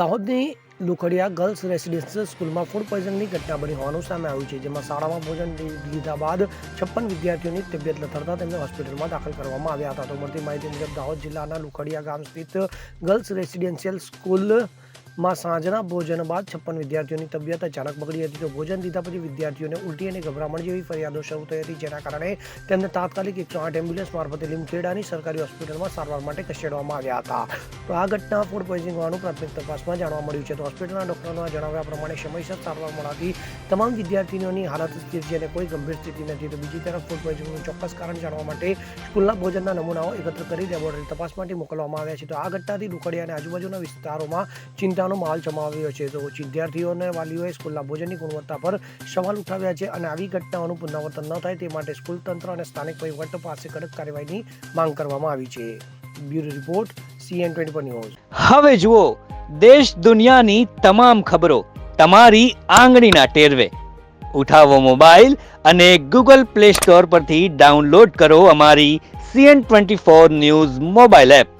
દાહોદની Lukhdiya girls residential સ્કૂલમાં food પોઈઝનિંગની ઘટના બની હોવાનું સામે આવ્યું છે, જેમાં શાળામાં ભોજન લીધા બાદ 56 વિદ્યાર્થીઓની તબિયત લથડતા તેમને હોસ્પિટલમાં દાખલ કરવામાં આવ્યા હતા. તો મળતી માહિતી મુજબ દાહોદ જિલ્લાના લુખડિયા ગામ સ્થિત ગર્લ્સ રેસિડેન્શિયલ સ્કૂલમાં સાંજના ભોજન બાદ 56 વિદ્યાર્થીઓની તબિયત અચાનક બગડી હતી. તો ભોજન લીધા પછી વિદ્યાર્થીઓને ઉલટી અને ગભરામણ જેવી ફરિયાદો શરૂ થઈ હતી, જેના કારણે તેમને તાત્કાલિક 108 એમ્બ્યુલન્સ મારફતે લીમખેડાની સરકારી હોસ્પિટલમાં સારવાર માટે ખસેડવામાં આવ્યા હતા. તો આ ઘટના ફૂડ પોઈઝનિંગ હોવાનું પ્રાથમિક તપાસમાં જાણવા મળ્યું છે. તો હોસ્પિટલના ડોક્ટરોના જણાવ્યા પ્રમાણે સમયસર સારવાર મળવાથી તમામ વિદ્યાર્થીઓની હાલત સ્થિર છે અને કોઈ ગંભીર સ્થિતિ નથી. તો બીજી તરફ ફૂડ પોઈઝનિંગનું ચોક્કસ કારણ જાણવા માટે સ્કૂલના ભોજનના નમૂનાઓ એકત્ર કરી લેબોરેટરી તપાસ માટે મોકલવામાં આવ્યા છે. તો આ ઘટનાથી લુખડિયા અને આજુબાજુના વિસ્તારોમાં ચિંતાનો માહોલ જમાવ્યો છે. તો વિદ્યાર્થીઓ અને વાલીઓએ સ્કૂલના ભોજનની ગુણવત્તા પર સવાલ ઉઠાવ્યા છે અને આવી ઘટનાઓનું પુનરાવર્તન ન થાય તે માટે સ્કૂલ તંત્ર અને સ્થાનિક વહીવટ પાસે કડક કાર્યવાહીની માંગ કરવામાં આવી છે. Bureau report CN24 news. હવે જુઓ દેશ દુનિયાની તમામ ખબરો તમારી આંગળીના ટેરવે. ઉઠાવો મોબાઈલ અને Google Play Store પરથી ડાઉનલોડ કરો અમારી CN24 ન્યૂઝ મોબાઈલ એપ.